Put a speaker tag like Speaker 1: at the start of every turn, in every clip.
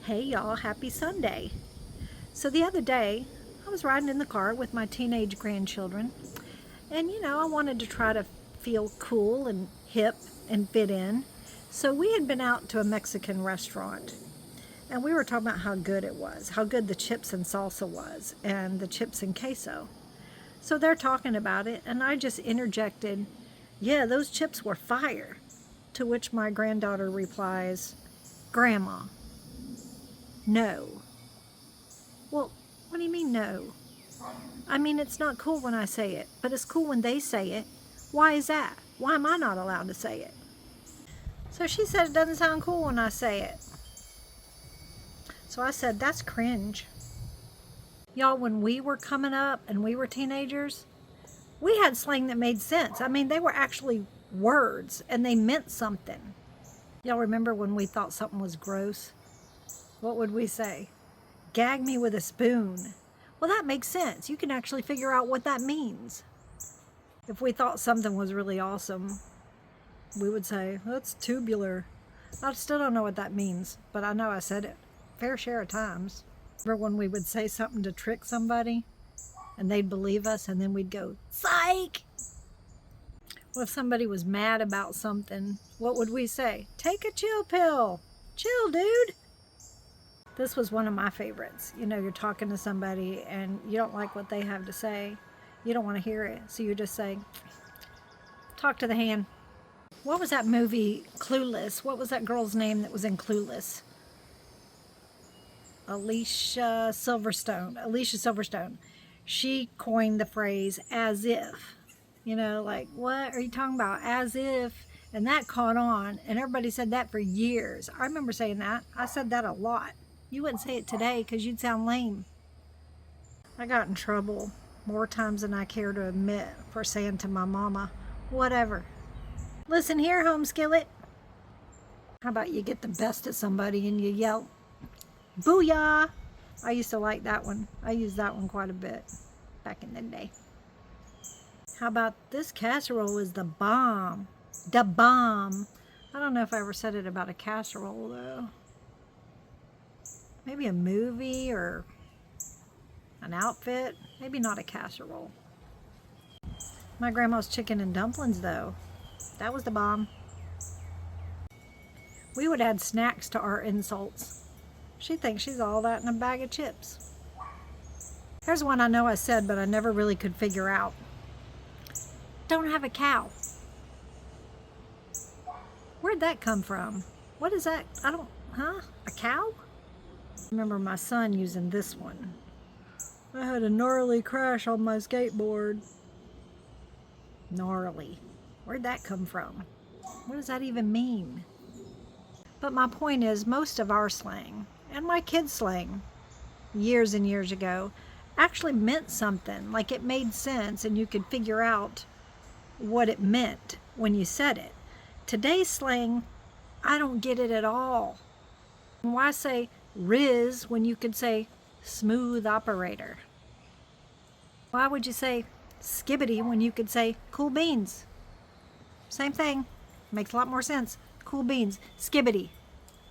Speaker 1: Hey y'all, happy Sunday. So the other day, I was riding in the car with my teenage grandchildren, and I wanted to try to feel cool and hip and fit in. So we had been out to a Mexican restaurant, and we were talking about how good it was, how good the chips and salsa was, and the chips and queso. So they're talking about it, and I just interjected, "Yeah, those chips were fire." To which my granddaughter replies, "Grandma, no." Well, what do you mean no? I mean, it's not cool when I say it, but it's cool when they say it. Why is that? Why am I not allowed to say it? So she said it doesn't sound cool when I say it. So I said, that's cringe. Y'all, when we were coming up and we were teenagers, we had slang that made sense. I mean, they were actually words and they meant something. Y'all remember when we thought something was gross? What would we say? Gag me with a spoon. Well, that makes sense. You can actually figure out what that means. If we thought something was really awesome, we would say, that's tubular. I still don't know what that means, but I know I said it a fair share of times. Remember when we would say something to trick somebody and they'd believe us and then we'd go, psych! Well, if somebody was mad about something, what would we say? Take a chill pill. Chill, dude. This was one of my favorites. You're talking to somebody and you don't like what they have to say. You don't want to hear it. So you just say, talk to the hand. What was that movie, Clueless? What was that girl's name that was in Clueless? Alicia Silverstone. She coined the phrase as if. Like, what are you talking about? As if. And that caught on. And everybody said that for years. I remember saying that. I said that a lot. You wouldn't say it today because you'd sound lame. I got in trouble more times than I care to admit for saying to my mama, whatever. Listen here, home skillet. How about you get the best at somebody and you yell, booyah? I used to like that one. I used that one quite a bit back in the day. How about this casserole is the bomb? The bomb. I don't know if I ever said it about a casserole though. Maybe a movie or an outfit. Maybe not a casserole. My grandma's chicken and dumplings, though. That was the bomb. We would add snacks to our insults. She thinks she's all that in a bag of chips. Here's one I know I said, but I never really could figure out. Don't have a cow. Where'd that come from? What is that? A cow? I remember my son using this one. I had a gnarly crash on my skateboard. Gnarly. Where'd that come from? What does that even mean? But my point is, most of our slang, and my kids' slang, years and years ago, actually meant something. Like it made sense and you could figure out what it meant when you said it. Today's slang, I don't get it at all. Why say Riz when you could say smooth operator? Why would you say skibbity when you could say cool beans? Same thing. Makes a lot more sense. Cool beans. Skibbity.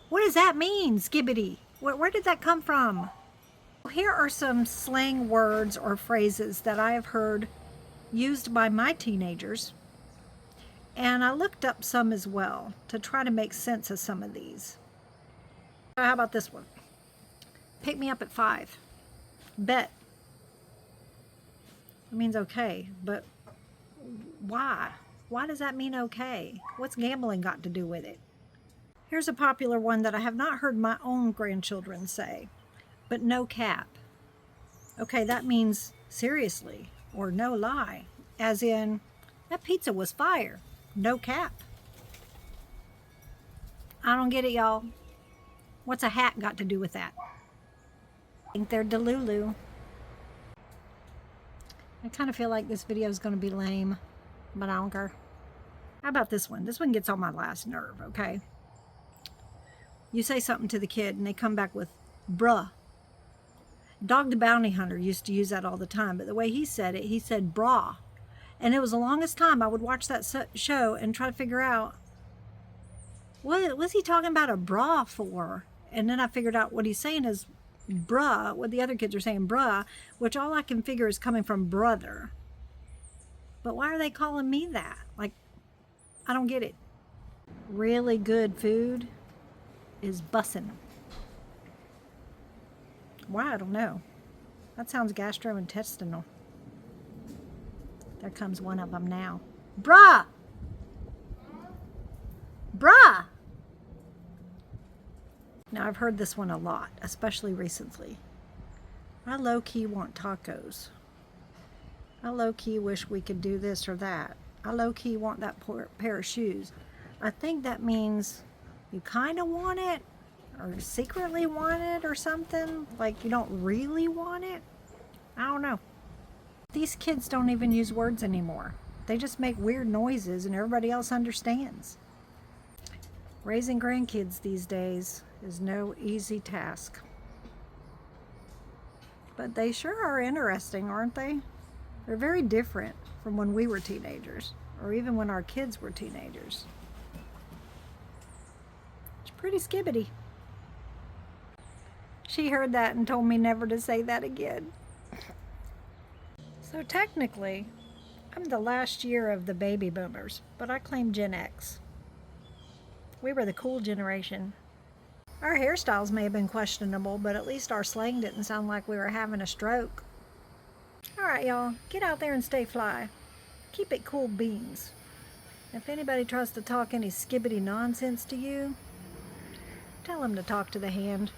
Speaker 1: What does that mean, skibbity? Where did that come from? Here are some slang words or phrases that I have heard used by my teenagers. And I looked up some as well to try to make sense of some of these. How about this one? Pick me up at 5. Bet. It means okay, but why? Why does that mean okay? What's gambling got to do with it? Here's a popular one that I have not heard my own grandchildren say, but no cap. Okay, that means seriously or no lie, as in, that pizza was fire, no cap. I don't get it, y'all. What's a hat got to do with that? I think they're Delulu. I kind of feel like this video is going to be lame, but I don't care. How about this one? This one gets on my last nerve, okay? You say something to the kid and they come back with, bruh. Dog the Bounty Hunter used to use that all the time, but the way he said it, he said brah. And it was the longest time I would watch that show and try to figure out, what was he talking about a bra for? And then I figured out what he's saying is bruh, what the other kids are saying bruh, which all I can figure is coming from brother. But why are they calling me that? Like, I don't get it. Really good food is bussin'. Why? I don't know. That sounds gastrointestinal. There comes one of them now. Bruh! Bruh! Now, I've heard this one a lot, especially recently. I low-key want tacos. I low-key wish we could do this or that. I low-key want that pair of shoes. I think that means you kind of want it, or secretly want it or something. Like you don't really want it. I don't know. These kids don't even use words anymore. They just make weird noises and everybody else understands. Raising grandkids these days is no easy task. But they sure are interesting, aren't they? They're very different from when we were teenagers, or even when our kids were teenagers. It's pretty skibbity. She heard that and told me never to say that again. So technically, I'm the last year of the baby boomers, but I claim Gen X. We were the cool generation. Our hairstyles may have been questionable, but at least our slang didn't sound like we were having a stroke. Alright, y'all, get out there and stay fly. Keep it cool beans. If anybody tries to talk any skibbity nonsense to you, tell them to talk to the hand.